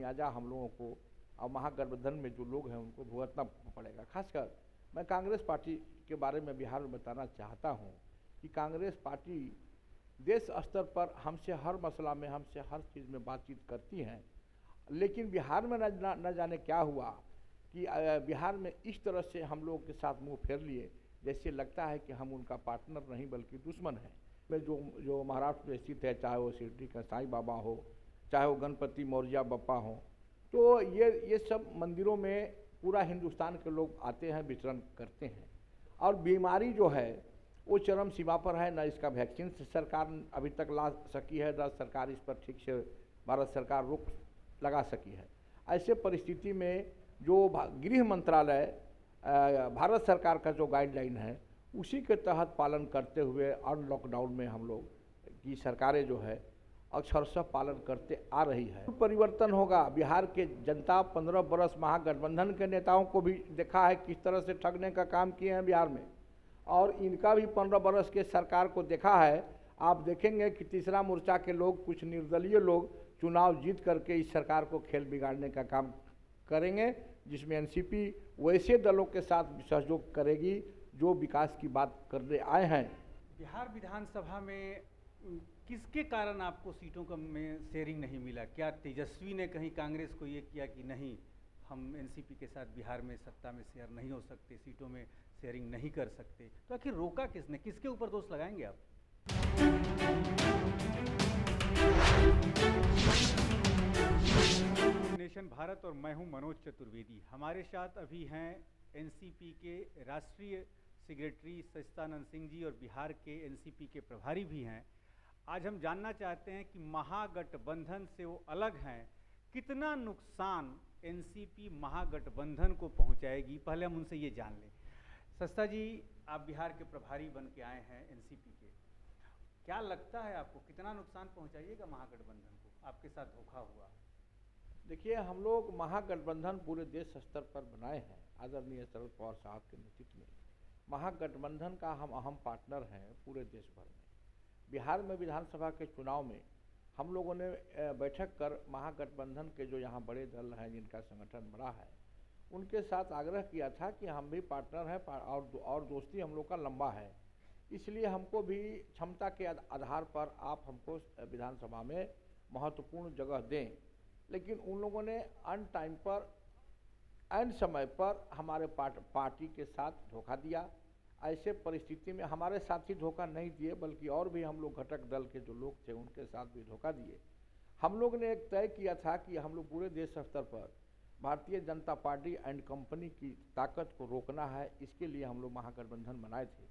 लिहाजा हम लोगों को और महागठबंधन में जो लोग हैं उनको भुगतना पड़ेगा। खासकर मैं कांग्रेस पार्टी के बारे में बिहार में बताना चाहता हूं कि कांग्रेस पार्टी देश स्तर पर हमसे हर मसला में, हमसे हर चीज़ में बातचीत करती हैं, लेकिन बिहार में न जाने क्या हुआ कि बिहार में इस तरह से हम लोगों के साथ मुंह फेर लिए जैसे लगता है कि हम उनका पार्टनर नहीं बल्कि दुश्मन हैं। में जो महाराष्ट्र में स्थित है, चाहे वो शिरडी का साईं बाबा हो, चाहे वो गणपति मौर्या बप्पा हो, तो ये सब मंदिरों में पूरा हिंदुस्तान के लोग आते हैं, विचरण करते हैं। और बीमारी जो है वो चरम सीमा पर है। न इसका वैक्सीन सरकार अभी तक ला सकी है, न सरकार इस पर ठीक से भारत सरकार रोक लगा सकी है। ऐसे परिस्थिति में जो गृह मंत्रालय भारत सरकार का जो गाइडलाइन है उसी के तहत पालन करते हुए और लॉकडाउन में हम लोग की सरकारें जो है अक्षरशः पालन करते आ रही है। परिवर्तन होगा। बिहार के जनता 15 बरस महागठबंधन के नेताओं को भी देखा है किस तरह से ठगने का काम किए हैं बिहार में, और इनका भी 15 बरस के सरकार को देखा है। आप देखेंगे कि तीसरा मोर्चा के लोग, कुछ निर्दलीय लोग चुनाव जीत करके इस सरकार को खेल बिगाड़ने का काम करेंगे, जिसमें एनसीपी वैसे दलों के साथ सहयोग करेगी जो विकास की बात करने आए हैं। बिहार विधानसभा में किसके कारण आपको सीटों का में शेयरिंग नहीं मिला? क्या तेजस्वी ने कहीं कांग्रेस को ये किया कि नहीं, हम एनसीपी के साथ बिहार में सत्ता में शेयर नहीं हो सकते, सीटों में शेयरिंग नहीं कर सकते? तो आखिर रोका किसने? किसके ऊपर दोष लगाएंगे आप? नेशन भारत और मैं हूं मनोज चतुर्वेदी। हमारे साथ अभी हैं एनसीपी के राष्ट्रीय सेक्रेटरी सचिदानंद सिंह जी और बिहार के एनसीपी के प्रभारी भी हैं। आज हम जानना चाहते हैं कि महागठबंधन से वो अलग हैं, कितना नुकसान एनसीपी महागठबंधन को पहुंचाएगी, पहले हम उनसे ये जान लें। सस्ता जी, आप बिहार के प्रभारी बन के आए हैं एनसीपी के, क्या लगता है आपको कितना नुकसान पहुंचाइएगा महागठबंधन को? आपके साथ धोखा हुआ। देखिए, हम लोग महागठबंधन पूरे देश स्तर पर बनाए हैं आदरणीय शरद पवार साहब के नेतृत्व में। महागठबंधन का हम अहम पार्टनर हैं पूरे देश भर में। बिहार में विधानसभा के चुनाव में हम लोगों ने बैठक कर महागठबंधन के जो यहाँ बड़े दल हैं, जिनका संगठन बड़ा है, उनके साथ आग्रह किया था कि हम भी पार्टनर हैं और दोस्ती हम लोग का लंबा है, इसलिए हमको भी क्षमता के आधार पर आप हमको विधानसभा में महत्वपूर्ण जगह दें। लेकिन उन लोगों ने अन टाइम पर, अन समय पर हमारे पार्टी के साथ धोखा दिया। ऐसे परिस्थिति में हमारे साथ ही धोखा नहीं दिए बल्कि और भी हम लोग घटक दल के जो लोग थे उनके साथ भी धोखा दिए। हम लोग ने एक तय किया था कि हम लोग पूरे देश स्तर पर Bharatiya Janata party and company की ताकत को रोकना है, इसके लिए हम लोग महागठबंधन बनाए थे।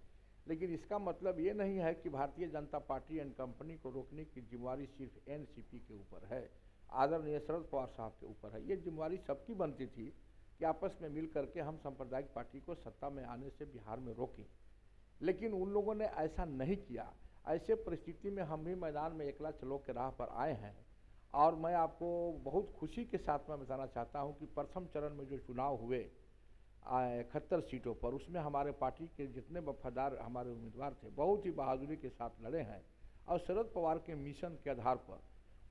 लेकिन इसका मतलब ये नहीं है कि Bharatiya Janata party and company को रोकने की जिम्मेवारी सिर्फ एनसीपी के ऊपर है, आदरणीय शरद पवार साहब के ऊपर है। ये जिम्मेवारी सबकी बनती थी कि आपस में मिल करके हम सांप्रदायिक पार्टी को सत्ता में आने से बिहार में रोकें, लेकिन उन लोगों ने ऐसा नहीं किया। ऐसे परिस्थिति में हम भी मैदान में एकला चलो के राह पर आए हैं। और मैं आपको बहुत खुशी के साथ मैं बताना चाहता हूं कि प्रथम चरण में जो चुनाव हुए 71 सीटों पर, उसमें हमारे पार्टी के जितने वफादार हमारे उम्मीदवार थे बहुत ही बहादुरी के साथ लड़े हैं, और शरद पवार के मिशन के आधार पर,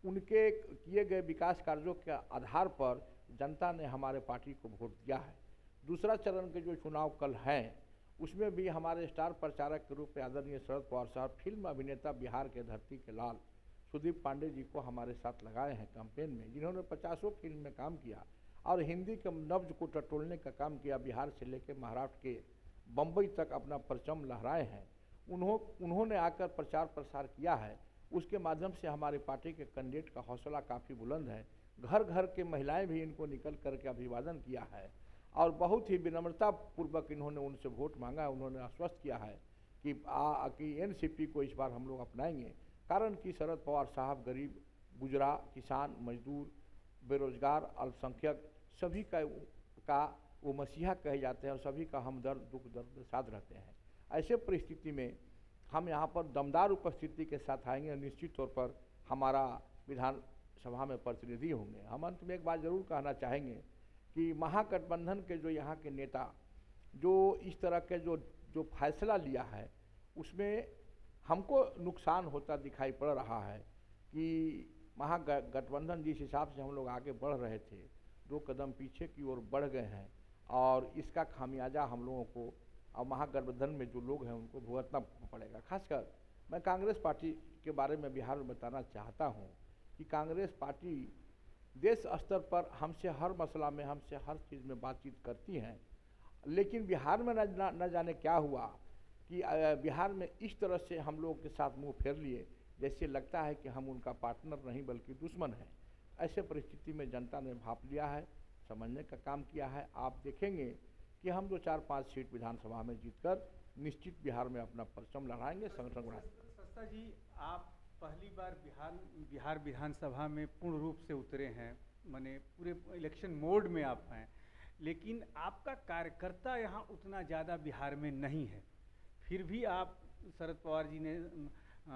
उनके किए गए विकास कार्यों के आधार पर जनता ने हमारे पार्टी को वोट दिया है। दूसरा चरण के जो चुनाव कल हैं उसमें भी हमारे स्टार प्रचारक के रूप में आदरणीय शरद पवार साहब, फिल्म अभिनेता बिहार के धरती के लाल सुदीप पांडे जी को हमारे साथ लगाए हैं कैंपेन में, जिन्होंने 50 फिल्म में काम किया और हिंदी के नब्ज को टटोलने का काम किया। बिहार से लेकर महाराष्ट्र के बम्बई तक अपना परचम लहराए हैं। उन्होंने आकर प्रचार प्रसार किया है। उसके माध्यम से हमारी पार्टी के कैंडिडेट का हौसला काफ़ी बुलंद है। घर घर के महिलाएं भी इनको निकल करके अभिवादन किया है और बहुत ही विनम्रता पूर्वक इन्होंने उनसे वोट मांगा है। उन्होंने आश्वस्त किया है कि एनसीपी को इस बार हम लोग अपनाएंगे, कारण कि शरद पवार साहब गरीब, गुजरा, किसान, मजदूर, बेरोजगार, अल्पसंख्यक सभी का वो मसीहा कहे जाते हैं और सभी का हमदर्द, दुख दर्द साथ रहते हैं। ऐसे परिस्थिति में हम यहाँ पर दमदार उपस्थिति के साथ आएंगे और निश्चित तौर पर हमारा विधानसभा में प्रतिनिधि होंगे। हम अंत में एक बात जरूर कहना चाहेंगे कि महागठबंधन के जो यहाँ के नेता जो इस तरह के जो फैसला लिया है उसमें हमको नुकसान होता दिखाई पड़ रहा है कि महागठबंधन जिस हिसाब से हम लोग आगे बढ़ रहे थे 2 कदम पीछे की ओर बढ़ गए हैं और इसका खामियाजा हम लोगों को और महागठबंधन में जो लोग हैं उनको भुगतना पड़ेगा। खासकर मैं कांग्रेस पार्टी के बारे में बिहार में बताना चाहता हूँ कि कांग्रेस पार्टी देश स्तर पर हमसे हर मसला में हमसे हर चीज़ में बातचीत करती हैं, लेकिन बिहार में न जाने क्या हुआ कि बिहार में इस तरह से हम लोगों के साथ मुंह फेर लिए जैसे लगता है कि हम उनका पार्टनर नहीं बल्कि दुश्मन हैं। ऐसे परिस्थिति में जनता ने भाप लिया है, समझने का काम किया है। आप देखेंगे कि हम 2-4-5 सीट विधानसभा में जीतकर निश्चित बिहार में अपना परचम लहराएंगे, संगठन बढ़ाएंगे। सस्ता जी, आप पहली बार बिहार विधानसभा में पूर्ण रूप से उतरे हैं, माने पूरे इलेक्शन मोड में आप हैं, लेकिन आपका कार्यकर्ता यहाँ उतना ज़्यादा बिहार में नहीं है। फिर भी आप शरद पवार जी ने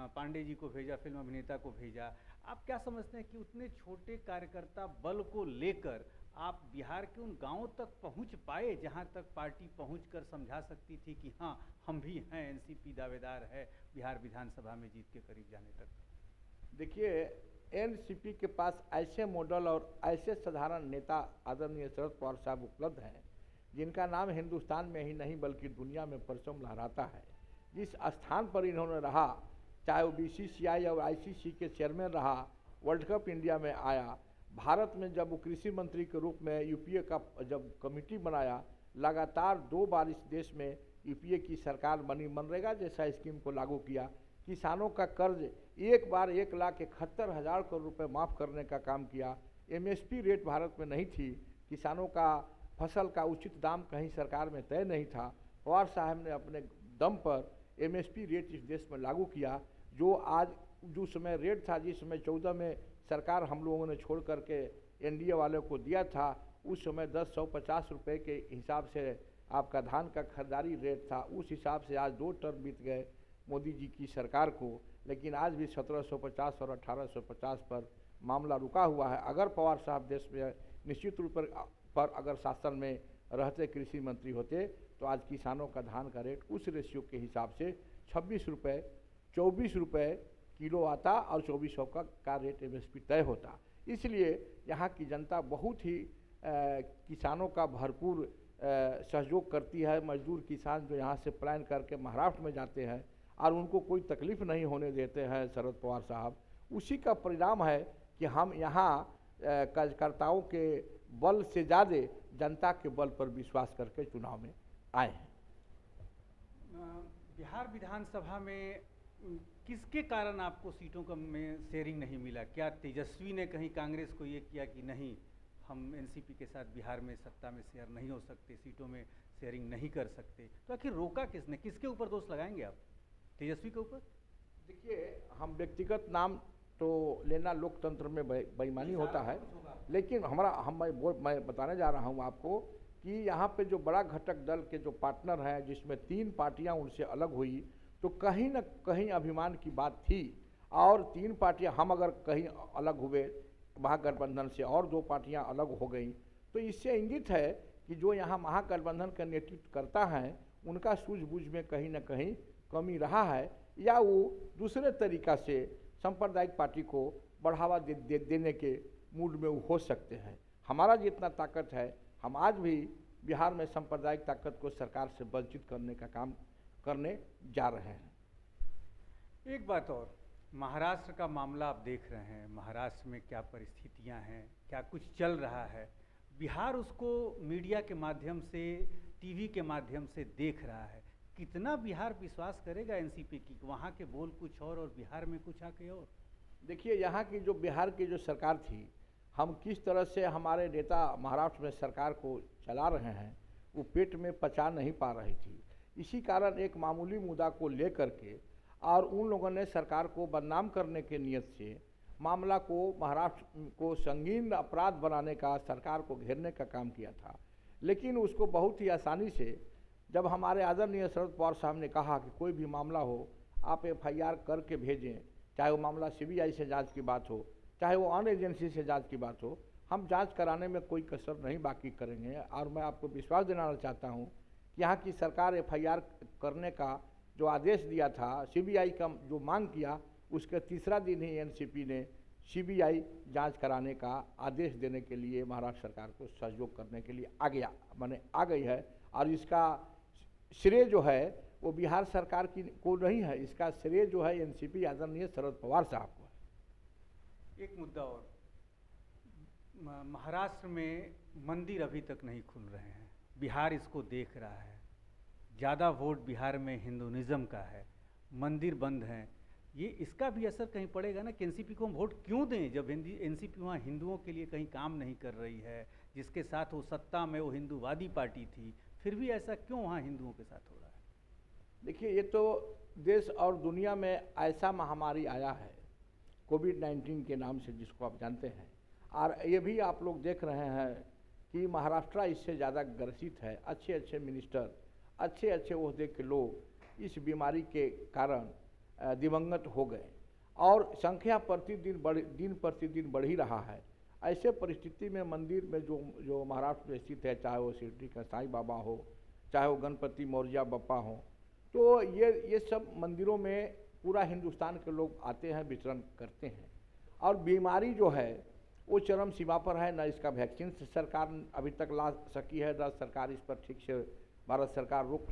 पांडे जी को भेजा, फिल्म अभिनेता को भेजा। आप क्या समझते हैं कि उतने छोटे कार्यकर्ता बल को लेकर आप बिहार के उन गांवों तक पहुंच पाए जहां तक पार्टी पहुंचकर समझा सकती थी कि हाँ हम भी हैं, एनसीपी दावेदार है बिहार विधानसभा में जीत के करीब जाने तक? देखिए, एनसीपी के पास ऐसे मॉडल और ऐसे साधारण नेता आदरणीय शरद पवार साहब उपलब्ध हैं जिनका नाम हिंदुस्तान में ही नहीं बल्कि दुनिया में परचम लहराता है। जिस स्थान पर इन्होंने रहा, चाहे वो बीसीसीआई और आईसीसी के चेयरमैन रहा, वर्ल्ड कप इंडिया में आया, भारत में जब वो कृषि मंत्री के रूप में यूपीए का जब कमेटी बनाया, लगातार 2 बार इस देश में यूपीए की सरकार बनी, मनरेगा जैसा स्कीम को लागू किया, किसानों का कर्ज एक बार 1,71,000 करोड़ रुपए माफ़ करने का काम किया। एमएसपी रेट भारत में नहीं थी, किसानों का फसल का उचित दाम कहीं सरकार में तय नहीं था। पवार साहब ने अपने दम पर एमएसपी रेट इस देश में लागू किया, जो आज जो समय रेट था, जिस समय 14 में सरकार हम लोगों ने छोड़ करके एनडीए वाले को दिया था, उस समय 10,150 रुपये के हिसाब से आपका धान का खरीदारी रेट था। उस हिसाब से आज 2 टर्म बीत गए मोदी जी की सरकार को, लेकिन आज भी 1750 और 1850 पर मामला रुका हुआ है। अगर पवार साहब देश में निश्चित रूप पर अगर शासन में रहते, कृषि मंत्री होते, तो आज किसानों का धान का रेट उस रेशियो के हिसाब से 26 रुपये 24 रुपये किलो आता और 2400 का रेट एमएसपी तय होता। इसलिए यहाँ की जनता बहुत ही किसानों का भरपूर सहयोग करती है। मजदूर किसान जो यहाँ से प्लान करके महाराष्ट्र में जाते हैं और उनको कोई तकलीफ नहीं होने देते हैं शरद पवार साहब, उसी का परिणाम है कि हम यहाँ कार्यकर्ताओं के बल से ज़्यादा जनता के बल पर विश्वास करके चुनाव में आए हैं। बिहार विधानसभा में किसके कारण आपको सीटों का में शेयरिंग नहीं मिला? क्या तेजस्वी ने कहीं कांग्रेस को ये किया कि नहीं, हम एनसीपी के साथ बिहार में सत्ता में शेयर नहीं हो सकते, सीटों में शेयरिंग नहीं कर सकते? तो आखिर रोका किसने? किसके ऊपर दोष लगाएंगे आप? तेजस्वी के ऊपर? देखिए, हम व्यक्तिगत नाम तो लेना लोकतंत्र में बेईमानी होता है, लेकिन मैं बताने जा रहा हूँ आपको कि यहाँ पे जो बड़ा घटक दल के जो पार्टनर हैं, जिसमें 3 पार्टियाँ उनसे अलग हुई, तो कहीं न कहीं अभिमान की बात थी। और 3 पार्टियाँ, हम अगर कहीं अलग हुए महागठबंधन से और 2 पार्टियाँ अलग हो गई, तो इससे इंगित है कि जो यहाँ महागठबंधन का नेतृत्व करता है उनका सूझबूझ में कहीं न कहीं कमी रहा है, या वो दूसरे तरीक़ा से सांप्रदायिक पार्टी को बढ़ावा देने के मूड में वो हो सकते हैं। हमारा जितना ताकत है, हम आज भी बिहार में सांप्रदायिक ताकत को सरकार से वंचित करने का काम करने जा रहे हैं। एक बात और, महाराष्ट्र का मामला आप देख रहे हैं, महाराष्ट्र में क्या परिस्थितियां हैं, क्या कुछ चल रहा है, बिहार उसको मीडिया के माध्यम से, टीवी के माध्यम से देख रहा है। कितना बिहार विश्वास करेगा एनसीपी की? वहाँ के बोल कुछ और बिहार में कुछ आके और। देखिए, यहाँ की जो बिहार की जो सरकार थी, हम किस तरह से हमारे नेता महाराष्ट्र में सरकार को चला रहे हैं, वो पेट में पचा नहीं पा रही थी। इसी कारण एक मामूली मुद्दा को लेकर के और उन लोगों ने सरकार को बदनाम करने के नियत से मामला को महाराष्ट्र को संगीन अपराध बनाने का, सरकार को घेरने का काम किया था। लेकिन उसको बहुत ही आसानी से जब हमारे आदरणीय शरद पवार साहब ने कहा कि कोई भी मामला हो आप एफआईआर करके भेजें, चाहे वो मामला सीबीआई से जांच की बात हो, चाहे वो अन्य एजेंसी से जांच की बात हो, हम जांच कराने में कोई कसर नहीं बाकी करेंगे। और मैं आपको विश्वास दिलाना चाहता हूं कि यहाँ की सरकार एफआईआर करने का जो आदेश दिया था, सीबीआई का जो मांग किया, उसके तीसरा दिन ही एनसीपी ने सीबीआई जांच कराने का आदेश देने के लिए महाराष्ट्र सरकार को सहयोग करने के लिए आ गई है। और इसका श्रेय जो है वो बिहार सरकार की को नहीं है, इसका श्रेय जो है एनसीपी आदरणीय शरद पवार साहब को है। एक मुद्दा और, महाराष्ट्र में मंदिर अभी तक नहीं खुल रहे हैं, बिहार इसको देख रहा है, ज़्यादा वोट बिहार में हिंदुइज्म का है, मंदिर बंद हैं, ये इसका भी असर कहीं पड़ेगा ना कि एनसीपी को हम वोट क्यों दें जब एनसीपी वहाँ हिंदुओं के लिए कहीं काम नहीं कर रही है, जिसके साथ वो सत्ता में वो हिंदूवादी पार्टी थी, फिर भी ऐसा क्यों वहाँ हिंदुओं के साथ हो रहा है? देखिए, ये तो देश और दुनिया में ऐसा महामारी आया है कोविड-19 के नाम से, जिसको आप जानते हैं, और ये भी आप लोग देख रहे हैं कि महाराष्ट्र इससे ज़्यादा ग्रसित है। अच्छे अच्छे मिनिस्टर, अच्छे अच्छे ओहदे के लोग इस बीमारी के कारण दिवंगत हो गए और संख्या दिन प्रतिदिन बढ़ ही रहा है। ऐसे परिस्थिति में मंदिर में जो महाराष्ट्र में स्थित है, चाहे वो शिरडी का साईं बाबा हो, चाहे वो गणपति मौर्या बप्पा हो, तो ये सब मंदिरों में पूरा हिंदुस्तान के लोग आते हैं, विचरण करते हैं। और बीमारी जो है वो चरम सीमा पर है। न इसका वैक्सीन सरकार अभी तक ला सकी है, न सरकार इस पर ठीक से भारत सरकार रोक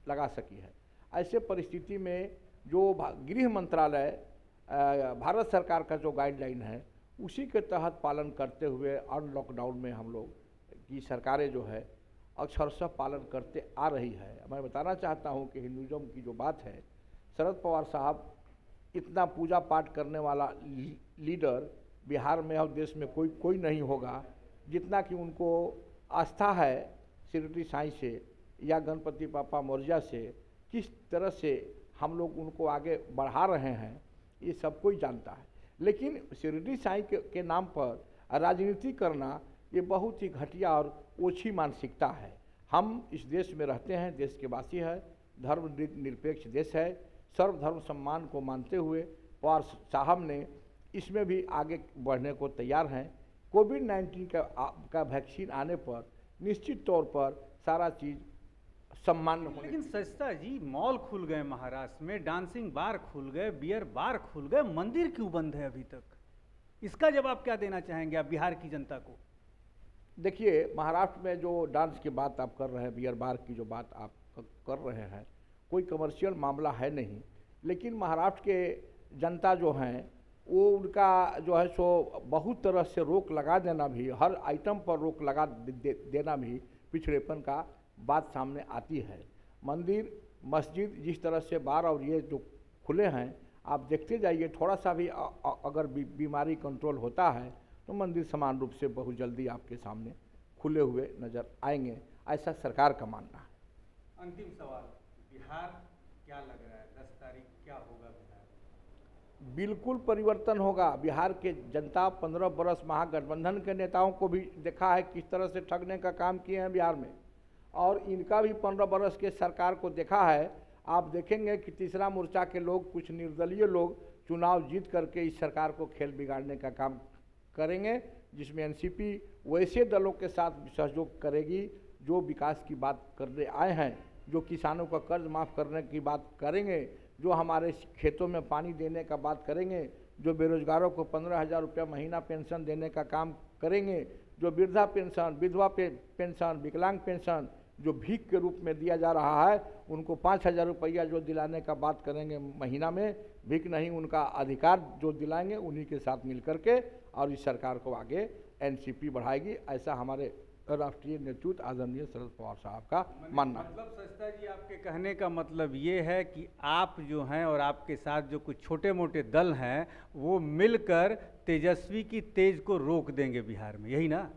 लगा सकी है। ऐसे परिस्थिति में जो गृह मंत्रालय भारत सरकार का जो गाइडलाइन है उसी के तहत पालन करते हुए और लॉकडाउन में हम लोग की सरकारें जो है अक्षरशः पालन करते आ रही है। मैं बताना चाहता हूं कि हिंदुइज्म की जो बात है, शरद पवार साहब इतना पूजा पाठ करने वाला लीडर बिहार में और देश में कोई नहीं होगा, जितना कि उनको आस्था है शिरडी साईं से या गणपति बापा मौर्या से। किस तरह से हम लोग उनको आगे बढ़ा रहे हैं ये सब कोई जानता है। लेकिन शिरडी साईं के नाम पर राजनीति करना ये बहुत ही घटिया और ओछी मानसिकता है। हम इस देश में रहते हैं, देश के वासी है, धर्म निरपेक्ष देश है, सर्वधर्म सम्मान को मानते हुए पवार साहब ने इसमें भी आगे बढ़ने को तैयार हैं। कोविड-19 का वैक्सीन आने पर निश्चित तौर पर सारा चीज़ सम्मान होने। लेकिन सस्ता जी, मॉल खुल गए महाराष्ट्र में, डांसिंग बार खुल गए, बियर बार खुल गए, मंदिर क्यों बंद है अभी तक? इसका जवाब क्या देना चाहेंगे आप बिहार की जनता को? देखिए, महाराष्ट्र में जो डांस की बात आप कर रहे हैं, बियर बार की जो बात आप कर रहे हैं, कोई कमर्शियल मामला है नहीं। लेकिन महाराष्ट्र के जनता जो हैं वो उनका जो है सो बहुत तरह से रोक लगा देना भी, हर आइटम पर रोक लगा देना भी पिछड़ेपन का बात सामने आती है। मंदिर मस्जिद जिस तरह से बार और ये जो खुले हैं, आप देखते जाइए, थोड़ा सा भी अगर बीमारी कंट्रोल होता है तो मंदिर समान रूप से बहुत जल्दी आपके सामने खुले हुए नज़र आएंगे, ऐसा सरकार का मानना है। अंतिम सवाल, बिहार क्या लग रहा है 10 तारीख क्या होगा बिहार? बिल्कुल परिवर्तन होगा। बिहार के जनता 15 बरस महागठबंधन के नेताओं को भी देखा है किस तरह से ठगने का काम किए हैं बिहार में, और इनका भी 15 बरस के सरकार को देखा है। आप देखेंगे कि तीसरा मोर्चा के लोग, कुछ निर्दलीय लोग चुनाव जीत करके इस सरकार को खेल बिगाड़ने का काम करेंगे, जिसमें एनसीपी वैसे दलों के साथ सहयोग करेगी जो विकास की बात करने आए हैं, जो किसानों का कर्ज माफ़ करने की बात करेंगे, जो हमारे खेतों में पानी देने का बात करेंगे, जो बेरोजगारों को 15,000 रुपया महीना पेंशन देने का काम करेंगे, जो वृद्धा पेंशन, विधवा पेंशन, विकलांग पेंशन जो भीख के रूप में दिया जा रहा है, उनको 5,000 रुपया जो दिलाने का बात करेंगे महीना में, भीख नहीं उनका अधिकार जो दिलाएंगे, उन्हीं के साथ मिल करके और इस सरकार को आगे एनसीपी बढ़ाएगी, ऐसा हमारे राष्ट्रीय नेतृत्व आदरणीय शरद पवार साहब का मानना है। मतलब सस्ता जी, आपके कहने का मतलब ये है कि आप जो हैं और आपके साथ जो कुछ छोटे मोटे दल हैं वो मिलकर तेजस्वी की तेज को रोक देंगे बिहार में, यही ना?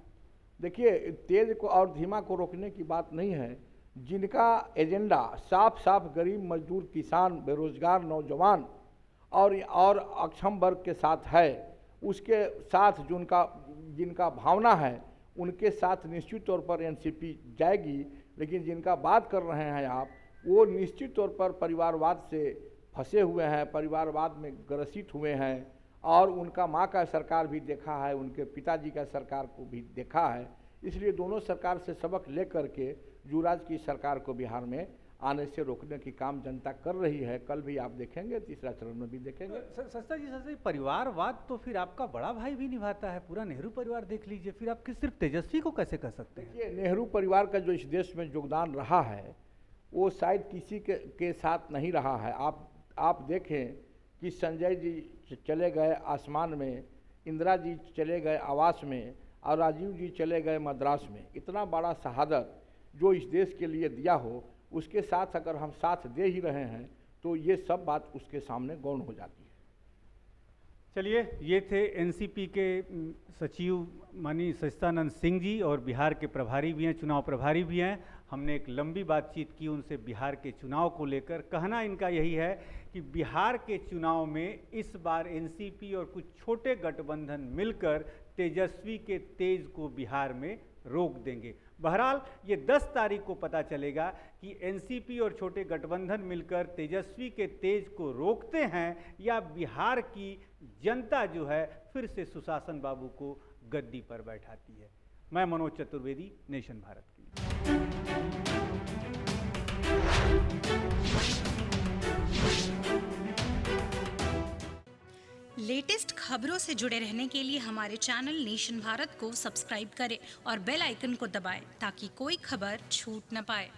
देखिए, तेज को और धीमा को रोकने की बात नहीं है। जिनका एजेंडा साफ साफ गरीब मजदूर, किसान, बेरोजगार, नौजवान और अक्षम वर्ग के साथ है, उसके साथ जिनका भावना है उनके साथ निश्चित तौर पर एनसीपी जाएगी। लेकिन जिनका बात कर रहे हैं आप, वो निश्चित तौर पर परिवारवाद से फंसे हुए हैं, परिवारवाद में ग्रसित हुए हैं, और उनका माँ का सरकार भी देखा है, उनके पिताजी का सरकार को भी देखा है। इसलिए दोनों सरकार से सबक लेकर के युवराज की सरकार को बिहार में आने से रोकने की काम जनता कर रही है। कल भी आप देखेंगे, तीसरा चरण में भी देखेंगे। सस्ता जी परिवारवाद तो फिर आपका बड़ा भाई भी निभाता है, पूरा नेहरू परिवार देख लीजिए, फिर आप सिर्फ तेजस्वी को कैसे कह सकते हैं? देखिए, नेहरू परिवार का जो इस देश में योगदान रहा है वो शायद किसी के साथ नहीं रहा है। आप देखें कि संजय जी चले गए आसमान में, इंदिरा जी चले गए आवास में, और राजीव जी चले गए मद्रास में। इतना बड़ा शहादत जो इस देश के लिए दिया हो, उसके साथ अगर हम साथ दे ही रहे हैं तो ये सब बात उसके सामने गौण हो जाती है। चलिए, ये थे एनसीपी के सचिव माननीय सच्चिदानंद सिंह जी, और बिहार के प्रभारी भी हैं, चुनाव प्रभारी भी हैं। हमने एक लंबी बातचीत की उनसे बिहार के चुनाव को लेकर। कहना इनका यही है कि बिहार के चुनाव में इस बार एनसीपी और कुछ छोटे गठबंधन मिलकर तेजस्वी के तेज को बिहार में रोक देंगे। बहरहाल ये 10 तारीख को पता चलेगा कि एनसीपी और छोटे गठबंधन मिलकर तेजस्वी के तेज को रोकते हैं या बिहार की जनता जो है फिर से सुशासन बाबू को गद्दी पर बैठाती है। मैं मनोज चतुर्वेदी, नेशन भारत के लिए। लेटेस्ट खबरों से जुड़े रहने के लिए हमारे चैनल नेशन भारत को सब्सक्राइब करें और बेल आइकन को दबाएं ताकि कोई खबर छूट न पाए।